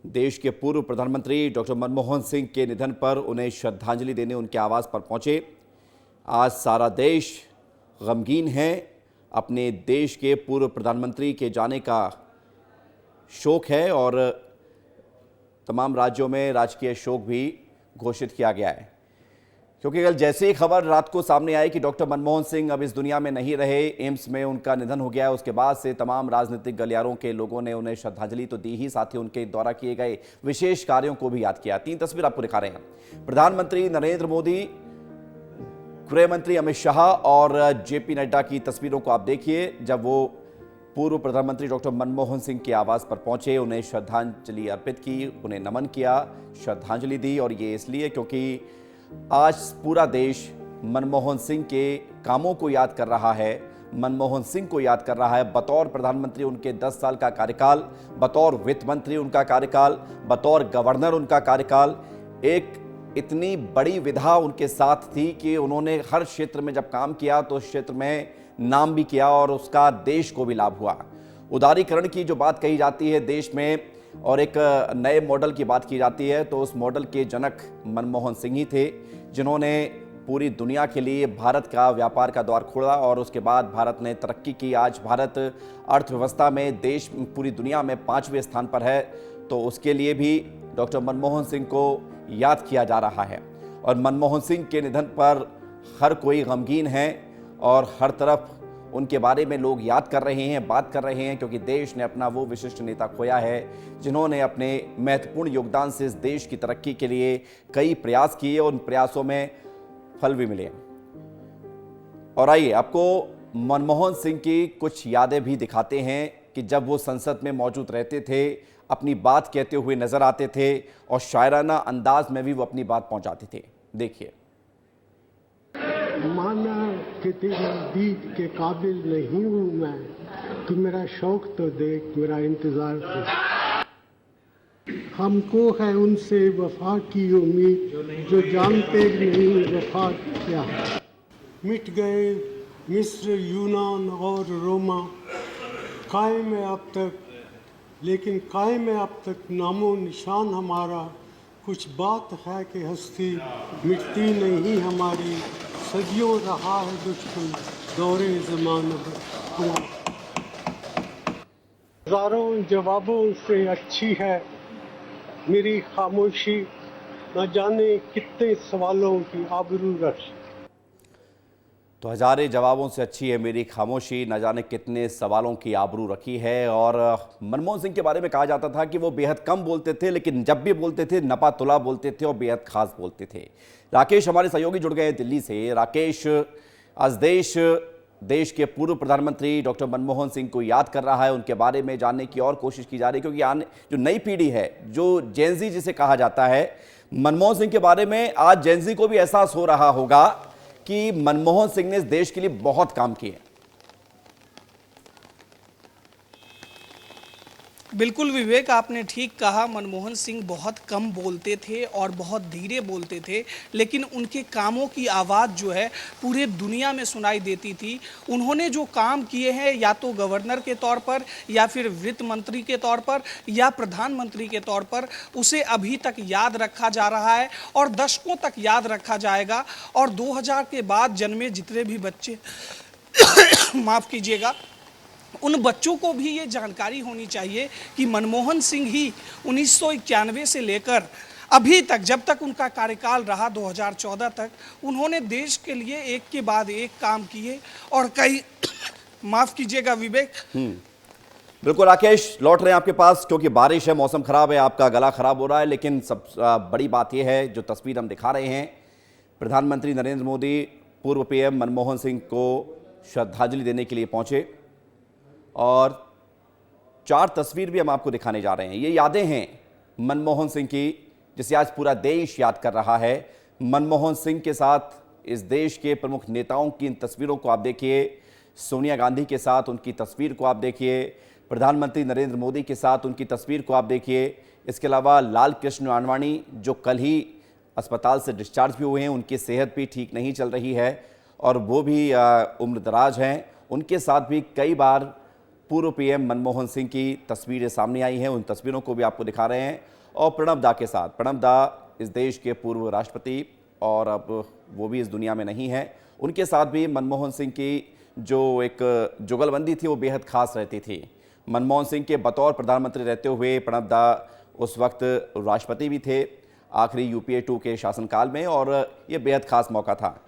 देश के पूर्व प्रधानमंत्री डॉक्टर मनमोहन सिंह के निधन पर उन्हें श्रद्धांजलि देने उनके आवास पर पहुंचे। आज सारा देश गमगीन है। अपने देश के पूर्व प्रधानमंत्री के जाने का शोक है और तमाम राज्यों में राजकीय शोक भी घोषित किया गया है, क्योंकि कल जैसे ही खबर रात को सामने आई कि डॉक्टर मनमोहन सिंह अब इस दुनिया में नहीं रहे, एम्स में उनका निधन हो गया, उसके बाद से तमाम राजनीतिक गलियारों के लोगों ने उन्हें श्रद्धांजलि तो दी ही, साथ ही उनके द्वारा किए गए विशेष कार्यों को भी याद किया। 3 तस्वीर आपको दिखा रहे हैं। प्रधानमंत्री नरेंद्र मोदी, गृह मंत्री अमित शाह और जेपी नड्डा की तस्वीरों को आप देखिए। जब वो पूर्व प्रधानमंत्री डॉक्टर मनमोहन सिंह के आवास पर पहुंचे, उन्हें श्रद्धांजलि अर्पित की, उन्हें नमन किया, श्रद्धांजलि दी। और ये इसलिए क्योंकि आज पूरा देश मनमोहन सिंह के कामों को याद कर रहा है, मनमोहन सिंह को याद कर रहा है। बतौर प्रधानमंत्री उनके 10 साल का कार्यकाल, बतौर वित्त मंत्री उनका कार्यकाल, बतौर गवर्नर उनका कार्यकाल, एक इतनी बड़ी विधा उनके साथ थी कि उन्होंने हर क्षेत्र में जब काम किया तो उस क्षेत्र में नाम भी किया और उसका देश को भी लाभ हुआ। उदारीकरण की जो बात कही जाती है देश में और एक नए मॉडल की बात की जाती है, तो उस मॉडल के जनक मनमोहन सिंह ही थे, जिन्होंने पूरी दुनिया के लिए भारत का व्यापार का द्वार खोला और उसके बाद भारत ने तरक्की की। आज भारत अर्थव्यवस्था में देश पूरी दुनिया में 5वें स्थान पर है, तो उसके लिए भी डॉक्टर मनमोहन सिंह को याद किया जा रहा है। और मनमोहन सिंह के निधन पर हर कोई गमगीन है और हर तरफ उनके बारे में लोग याद कर रहे हैं, बात कर रहे हैं, क्योंकि देश ने अपना वो विशिष्ट नेता खोया है जिन्होंने अपने महत्वपूर्ण योगदान से इस देश की तरक्की के लिए कई प्रयास किए और उन प्रयासों में फल भी मिले। और आइए आपको मनमोहन सिंह की कुछ यादें भी दिखाते हैं कि जब वो संसद में मौजूद रहते थे, अपनी बात कहते हुए नजर आते थे और शायराना अंदाज में भी वो अपनी बात पहुंचाते थे। देखिए। माना कि तेरी दीद के काबिल नहीं हूँ मैं, तू मेरा शौक तो देख, मेरा इंतजार तो। हमको है उनसे वफा की उम्मीद जो जानते नहीं वफा क्या है। मिट गए मिस्र, यूनान और रोमा, कायम है अब तक, लेकिन कायम है अब तक नामो निशान हमारा। कुछ बात है कि हस्ती मिटती नहीं हमारी, सदियों रहा है दुश्मन दौरे ज़माना हुआ। हज़ारों जवाबों से अच्छी है मेरी खामोशी, न जाने कितने सवालों की आबरू रखी। तो हजारे जवाबों से अच्छी है मेरी खामोशी, न जाने कितने सवालों की आबरू रखी है। और मनमोहन सिंह के बारे में कहा जाता था कि वो बेहद कम बोलते थे, लेकिन जब भी बोलते थे नपा तुला बोलते थे और बेहद खास बोलते थे। राकेश हमारे सहयोगी जुड़ गए दिल्ली से। राकेश, आज देश के पूर्व प्रधानमंत्री डॉक्टर मनमोहन सिंह को याद कर रहा है, उनके बारे में जानने की और कोशिश की जा रही है, क्योंकि आने जो नई पीढ़ी है, जो जेनजी जिसे कहा जाता है, मनमोहन सिंह के बारे में आज जेनजी को भी एहसास हो रहा होगा कि मनमोहन सिंह ने इस देश के लिए बहुत काम किए। बिल्कुल विवेक, आपने ठीक कहा। मनमोहन सिंह बहुत कम बोलते थे और बहुत धीरे बोलते थे, लेकिन उनके कामों की आवाज़ जो है पूरे दुनिया में सुनाई देती थी। उन्होंने जो काम किए हैं, या तो गवर्नर के तौर पर, या फिर वित्त मंत्री के तौर पर, या प्रधानमंत्री के तौर पर, उसे अभी तक याद रखा जा रहा है और दशकों तक याद रखा जाएगा। और 2000 के बाद जन्मे जितने भी बच्चे माफ़ कीजिएगा, उन बच्चों को भी ये जानकारी होनी चाहिए कि मनमोहन सिंह ही 1991 से लेकर अभी तक, जब तक उनका कार्यकाल रहा 2014 तक, उन्होंने देश के लिए एक के बाद एक काम किए और कई माफ़ कीजिएगा विवेक। बिल्कुल राकेश, लौट रहे हैं आपके पास, क्योंकि बारिश है, मौसम खराब है, आपका गला खराब हो रहा है। लेकिन सब बड़ी बात यह है, जो तस्वीर हम दिखा रहे हैं, प्रधानमंत्री नरेंद्र मोदी पूर्व पीएम मनमोहन सिंह को श्रद्धांजलि देने के लिए पहुंचे और 4 तस्वीर भी हम आपको दिखाने जा रहे हैं। ये यादें हैं मनमोहन सिंह की, जिसे आज पूरा देश याद कर रहा है। मनमोहन सिंह के साथ इस देश के प्रमुख नेताओं की इन तस्वीरों को आप देखिए, सोनिया गांधी के साथ उनकी तस्वीर को आप देखिए, प्रधानमंत्री नरेंद्र मोदी के साथ उनकी तस्वीर को आप देखिए। इसके अलावा लाल कृष्ण आडवाणी, जो कल ही अस्पताल से डिस्चार्ज भी हुए हैं, उनकी सेहत भी ठीक नहीं चल रही है और वो भी उम्रदराज हैं, उनके साथ भी कई बार पूर्व पीएम मनमोहन सिंह की तस्वीरें सामने आई हैं। उन तस्वीरों को भी आपको दिखा रहे हैं। और प्रणब दा के साथ, प्रणब दा इस देश के पूर्व राष्ट्रपति और अब वो भी इस दुनिया में नहीं है। उनके साथ भी मनमोहन सिंह की जो एक जुगलबंदी थी वो बेहद खास रहती थी। मनमोहन सिंह के बतौर प्रधानमंत्री रहते हुए प्रणब दा उस वक्त राष्ट्रपति भी थे, आखिरी UPA 2 के शासनकाल में, और ये बेहद खास मौका था।